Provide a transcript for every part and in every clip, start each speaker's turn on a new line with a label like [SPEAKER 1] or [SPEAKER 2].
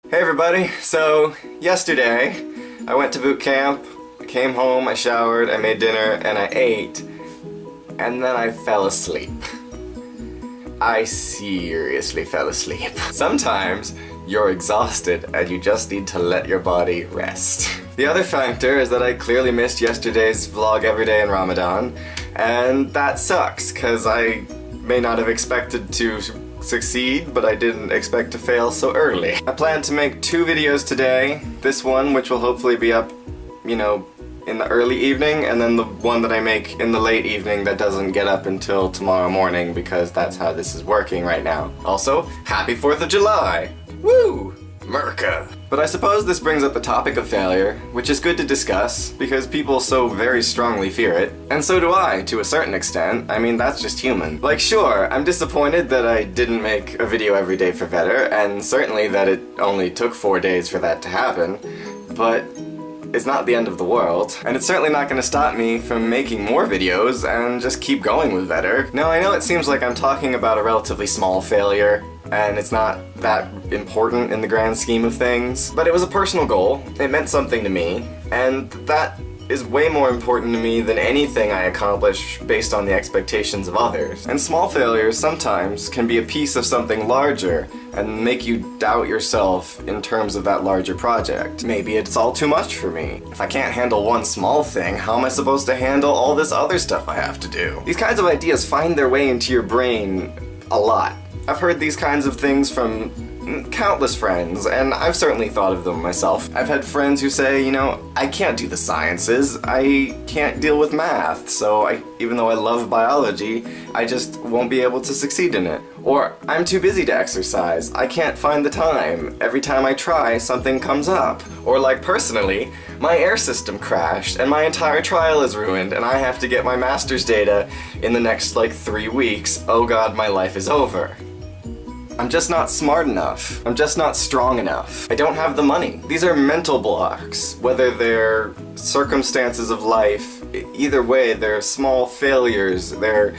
[SPEAKER 1] Hey everybody, so yesterday I went to boot camp, I came home, I showered, I made dinner, and I ate, and then I fell asleep. I seriously fell asleep. Sometimes you're exhausted and you just need to let your body rest. The other factor is that I clearly missed yesterday's vlog every day in Ramadan, and that sucks because I may not have expected to succeed, but I didn't expect to fail so early. I plan to make 2 videos today. This one, which will hopefully be up, in the early evening, and then the one that I make in the late evening that doesn't get up until tomorrow morning because that's how this is working right now. Also, happy 4th of July! Woo! Merca! But I suppose this brings up the topic of failure, which is good to discuss because people so very strongly fear it. And so do I, to a certain extent. I mean, that's just human. Like, sure, I'm disappointed that I didn't make a video every day for VEDR, and certainly that it only took 4 days for that to happen, but it's not the end of the world, and it's certainly not going to stop me from making more videos and just keep going with VEDR. Now, I know it seems like I'm talking about a relatively small failure, and it's not that important in the grand scheme of things, but it was a personal goal, it meant something to me, and that is way more important to me than anything I accomplish based on the expectations of others. And small failures sometimes can be a piece of something larger and make you doubt yourself in terms of that larger project. Maybe it's all too much for me. If I can't handle one small thing, how am I supposed to handle all this other stuff I have to do? These kinds of ideas find their way into your brain a lot. I've heard these kinds of things from countless friends, and I've certainly thought of them myself. I've had friends who say, I can't do the sciences, I can't deal with math, so even though I love biology, I just won't be able to succeed in it. Or, I'm too busy to exercise, I can't find the time, every time I try, something comes up. Or like personally, my air system crashed, and my entire trial is ruined, and I have to get my master's data in the next 3 weeks. Oh god, my life is over. I'm just not smart enough. I'm just not strong enough. I don't have the money. These are mental blocks, whether they're circumstances of life. Either way, they're small failures. They're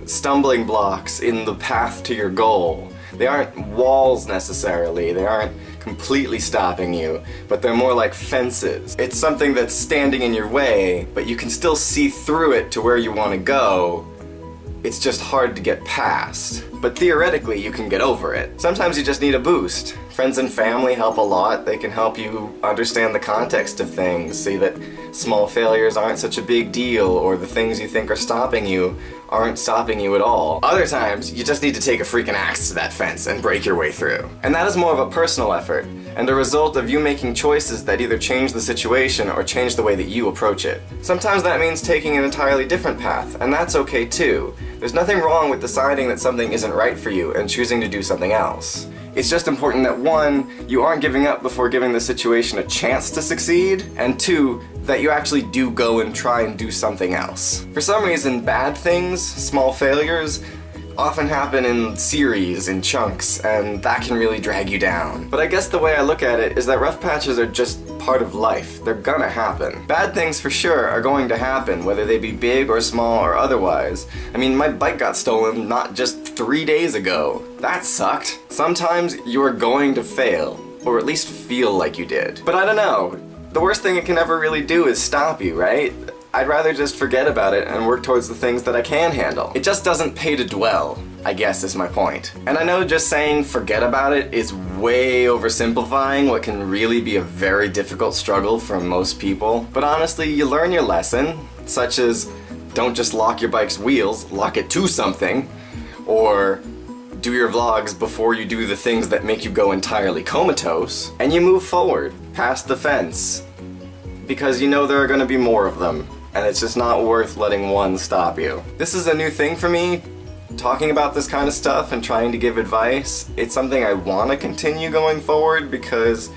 [SPEAKER 1] stumbling blocks in the path to your goal. They aren't walls necessarily. They aren't completely stopping you, but they're more like fences. It's something that's standing in your way, but you can still see through it to where you want to go. It's just hard to get past. But theoretically, you can get over it. Sometimes you just need a boost. Friends and family help a lot. They can help you understand the context of things, see that small failures aren't such a big deal, or the things you think are stopping you aren't stopping you at all. Other times, you just need to take a freaking axe to that fence and break your way through. And that is more of a personal effort, and a result of you making choices that either change the situation or change the way that you approach it. Sometimes that means taking an entirely different path, and that's okay too. There's nothing wrong with deciding that something isn't right for you and choosing to do something else. It's just important that 1, you aren't giving up before giving the situation a chance to succeed, and 2, that you actually do go and try and do something else. For some reason, bad things, small failures, often happen in series, in chunks, and that can really drag you down. But I guess the way I look at it is that rough patches are just part of life. They're gonna happen. Bad things for sure are going to happen, whether they be big or small or otherwise. I mean, my bike got stolen not just 3 days ago. That sucked. Sometimes you're going to fail, or at least feel like you did. But I don't know. The worst thing it can ever really do is stop you, right? I'd rather just forget about it and work towards the things that I can handle. It just doesn't pay to dwell, I guess is my point. And I know just saying forget about it is way oversimplifying what can really be a very difficult struggle for most people. But honestly, you learn your lesson, such as don't just lock your bike's wheels, lock it to something, or do your vlogs before you do the things that make you go entirely comatose, and you move forward, past the fence, because you know there are going to be more of them, and it's just not worth letting one stop you. This is a new thing for me, talking about this kind of stuff and trying to give advice. It's something I want to continue going forward because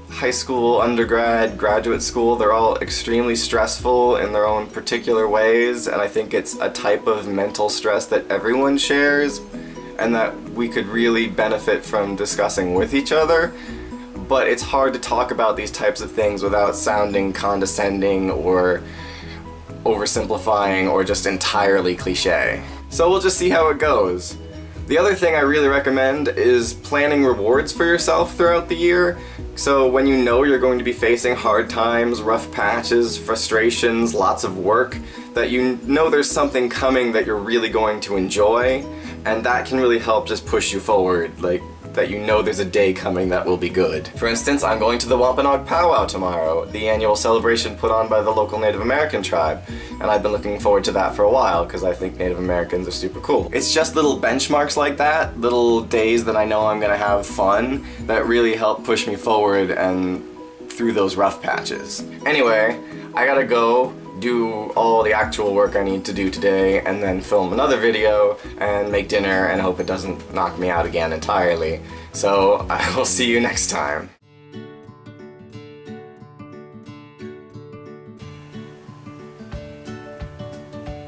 [SPEAKER 1] high school, undergrad, graduate school, they're all extremely stressful in their own particular ways, and I think it's a type of mental stress that everyone shares and that we could really benefit from discussing with each other. But it's hard to talk about these types of things without sounding condescending or oversimplifying or just entirely cliche. So we'll just see how it goes. The other thing I really recommend is planning rewards for yourself throughout the year. So when you know you're going to be facing hard times, rough patches, frustrations, lots of work, that you know there's something coming that you're really going to enjoy, and that can really help just push you forward, like that you know there's a day coming that will be good. For instance, I'm going to the Wampanoag Powwow tomorrow, the annual celebration put on by the local Native American tribe, and I've been looking forward to that for a while because I think Native Americans are super cool. It's just little benchmarks like that, little days that I know I'm gonna have fun, that really help push me forward and through those rough patches. Anyway, I gotta go do all the actual work I need to do today and then film another video and make dinner and hope it doesn't knock me out again entirely. So I will see you next time.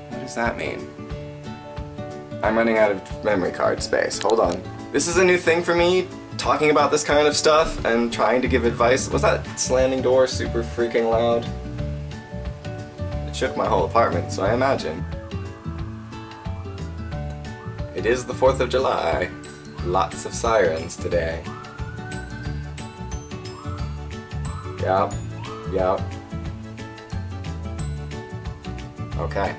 [SPEAKER 1] What does that mean? I'm running out of memory card space. Hold on. This is a new thing for me, talking about this kind of stuff and trying to give advice. Was that slamming door super freaking loud? It shook my whole apartment, so I imagine. It is the 4th of July. Lots of sirens today. Yep. Okay.